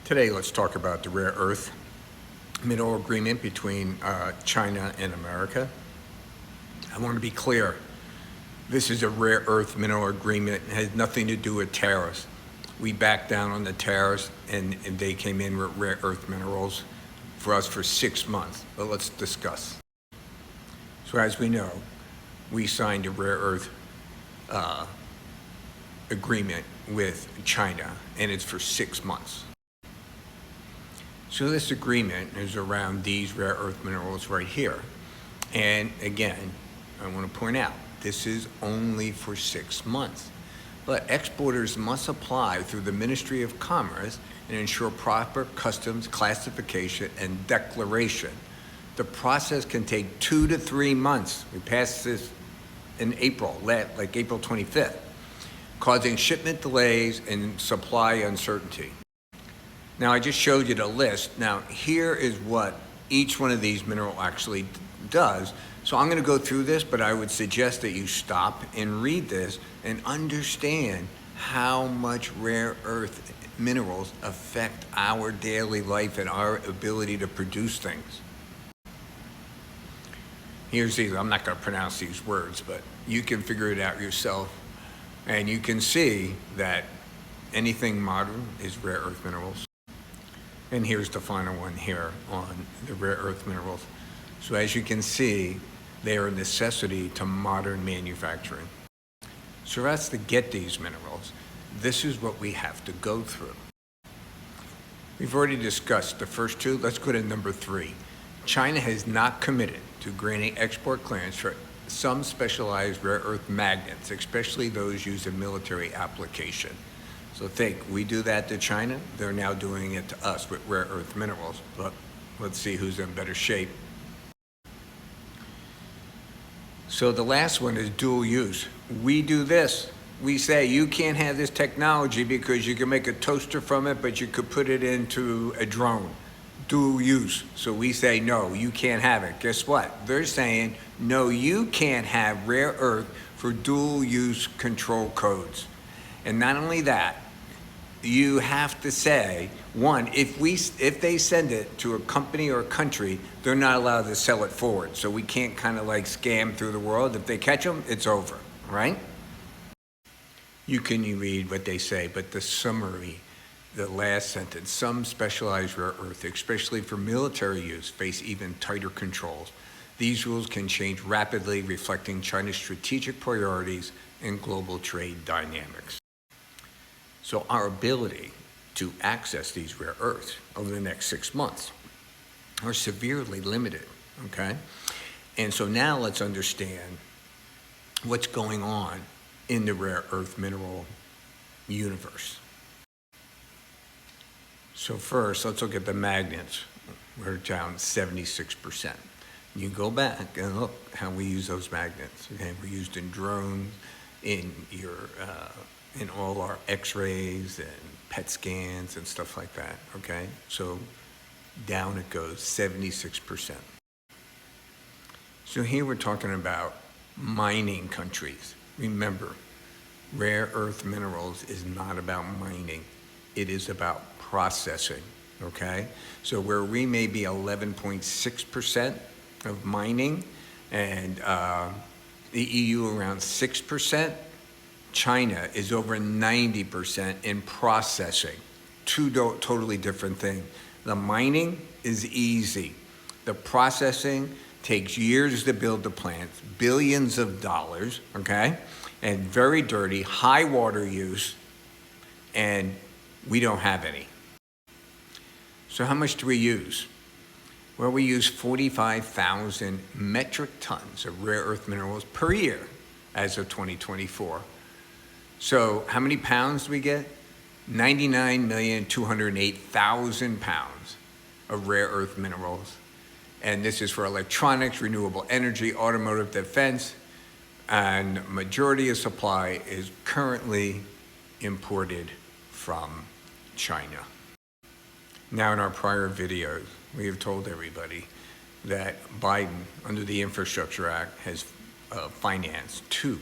Today, let's talk about the rare earth mineral agreement between China and America. I want to be clear. This is a rare earth mineral agreement. It has nothing to do with tariffs. We backed down on the tariffs and they came in with rare earth minerals for us for 6 months. But let's discuss. So as we know, we signed a rare earth agreement with China, and it's for 6 months. So this agreement is around these rare earth minerals right here. And again, I want to point out, this is only for 6 months. But exporters must apply through the Ministry of Commerce and ensure proper customs classification and declaration. The process can take 2 to 3 months. We passed this in April, like April 25th, causing shipment delays and supply uncertainty. Now, I just showed you the list. Now, here is what each one of these minerals actually does. So I'm going to go through this, but I would suggest that you stop and read this and understand how much rare earth minerals affect our daily life and our ability to produce things. Here's these. I'm not going to pronounce these words, but you can figure it out yourself. And you can see that anything modern is rare earth minerals. And here's the final one here on the rare earth minerals. So as you can see, they are a necessity to modern manufacturing. So for us to get these minerals, this is what we have to go through. We've already discussed the first two. Let's go to number 3. China has not committed to granting export clearance for some specialized rare earth magnets, especially those used in military application. So think, we do that to China, they're now doing it to us with rare earth minerals. But let's see who's in better shape. So the last one is dual use. We do this. We say you can't have this technology because you can make a toaster from it, but you could put it into a drone. Dual use. So we say, no, you can't have it. Guess what? They're saying, no, you can't have rare earth for dual use control codes. And not only that, you have to say, one, if they send it to a company or a country, they're not allowed to sell it forward. So we can't kind of like scam through the world. If they catch them, it's over, right? You can read what they say, but the summary, the last sentence, some specialized rare earth, especially for military use, face even tighter controls. These rules can change rapidly, reflecting China's strategic priorities and global trade dynamics. So our ability to access these rare earths over the next 6 months are severely limited, okay? And so now let's understand what's going on in the rare earth mineral universe. So first, let's look at the magnets. We're down 76%. You go back and look how we use those magnets. Okay, we're used in drones, in all our x-rays and PET scans and stuff like that, okay? So down it goes, 76%. So here we're talking about mining countries. Remember, rare earth minerals is not about mining. It is about processing, okay? So where we may be 11.6% of mining and the EU around 6%, China is over 90% in processing. Two totally different things. The mining is easy. The processing takes years to build the plants, billions of dollars, okay? And very dirty, high water use, and we don't have any. So how much do we use? Well, we use 45,000 metric tons of rare earth minerals per year as of 2024. So how many pounds do we get? 99,208,000 pounds of rare earth minerals. And this is for electronics, renewable energy, automotive, defense, and majority of supply is currently imported from China. Now, in our prior videos, we have told everybody that Biden, under the Infrastructure Act, has financed 2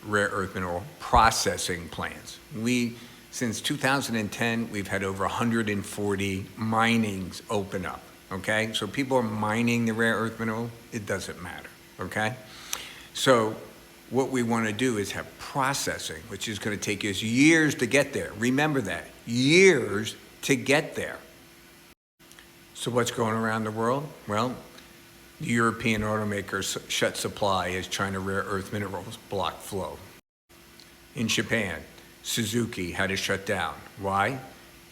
rare earth mineral processing plants. We Since 2010, we've had over 140 minings open up, okay? So people are mining the rare earth mineral, it doesn't matter, okay? So what we want to do is have processing, which is going to take us years to get there. Remember that, years to get there. So what's going around the world? Well, the European automakers shut supply as China rare earth minerals block flow. In Japan, Suzuki had to shut down. Why?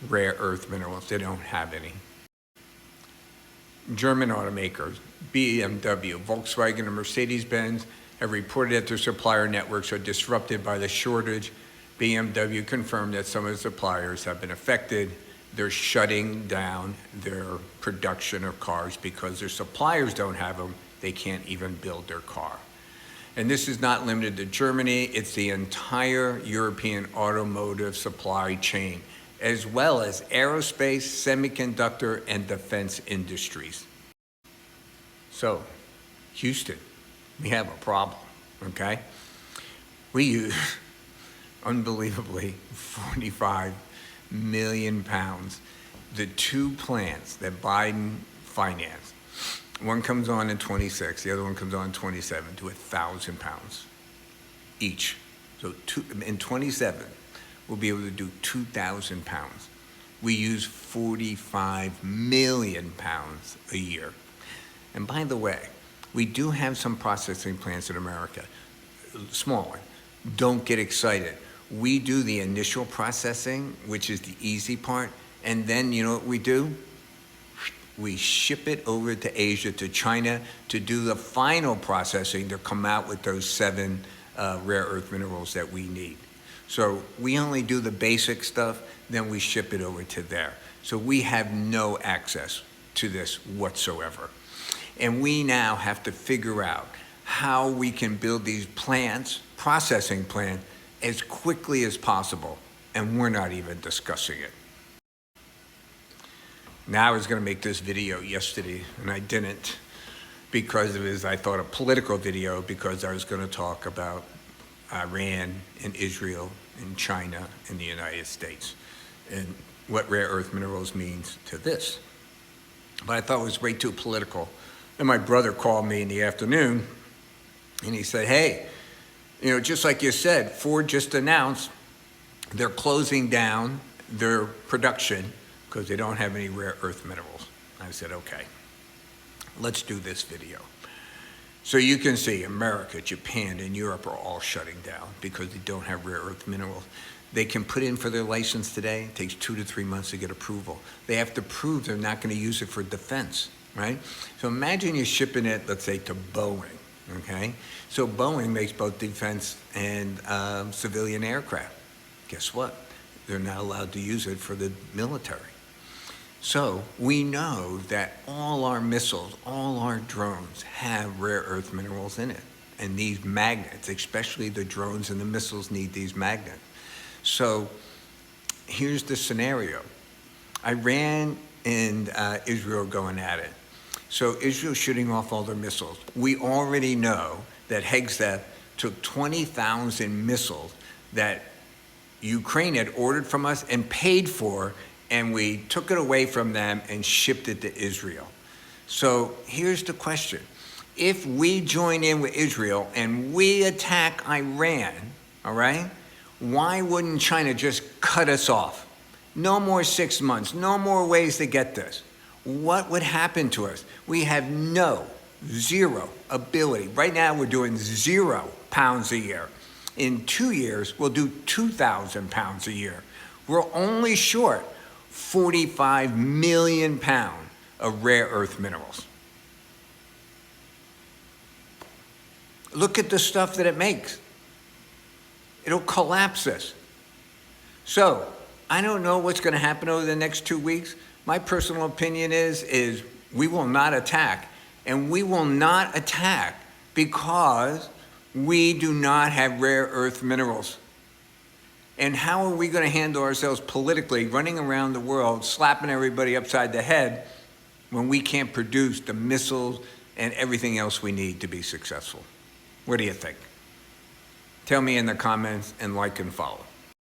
Rare earth minerals, they don't have any. German automakers, BMW, Volkswagen, and Mercedes-Benz have reported that their supplier networks are disrupted by the shortage. BMW confirmed that some of the suppliers have been affected. They're shutting down their production of cars because their suppliers don't have them. They can't even build their car. And this is not limited to Germany, it's the entire European automotive supply chain, as well as aerospace, semiconductor, and defense industries. So, Houston, we have a problem, okay? We use, unbelievably, 45 million pounds. The two plants that Biden financed, one comes on in 26, the other one comes on in 27, to 1,000 pounds each. So in 27, we'll be able to do 2,000 pounds. We use 45 million pounds a year. And by the way, we do have some processing plants in America, small one. Don't get excited. We do the initial processing, which is the easy part, and then you know what we do? We ship it over to Asia, to China, to do the final processing to come out with those 7 rare earth minerals that we need. So we only do the basic stuff, then we ship it over to there. So we have no access to this whatsoever. And we now have to figure out how we can build these plants, processing plants, as quickly as possible, and we're not even discussing it. Now I was going to make this video yesterday, and I didn't, because it was, I thought, a political video, because I was going to talk about Iran and Israel and China and the United States and what rare earth minerals means to this. But I thought it was way too political. And my brother called me in the afternoon, and he said, hey, you know, just like you said, Ford just announced they're closing down their production because they don't have any rare earth minerals. I said, okay, let's do this video. So you can see America, Japan, and Europe are all shutting down because they don't have rare earth minerals. They can put in for their license today. It takes 2 to 3 months to get approval. They have to prove they're not going to use it for defense, right? So imagine you're shipping it, let's say, to Boeing, okay? So Boeing makes both defense and civilian aircraft. Guess what? They're not allowed to use it for the military. So we know that all our missiles, all our drones have rare earth minerals in it. And these magnets, especially the drones and the missiles, need these magnets. So here's the scenario. Iran and Israel going at it. So Israel's shooting off all their missiles. We already know that Hegseth took 20,000 missiles that Ukraine had ordered from us and paid for, and we took it away from them and shipped it to Israel. So here's the question. If we join in with Israel and we attack Iran, all right, why wouldn't China just cut us off? No more 6 months, no more ways to get this. What would happen to us? We have zero ability. Right now we're doing 0 pounds a year. In 2 years, we'll do 2,000 pounds a year. We're only short 45 million pounds of rare earth minerals. Look at the stuff that it makes. It'll collapse this. So, I don't know what's going to happen over the next 2 weeks. My personal opinion is we will not attack. And we will not attack because we do not have rare earth minerals. And how are we going to handle ourselves politically, running around the world, slapping everybody upside the head when we can't produce the missiles and everything else we need to be successful? What do you think? Tell me in the comments, and like and follow.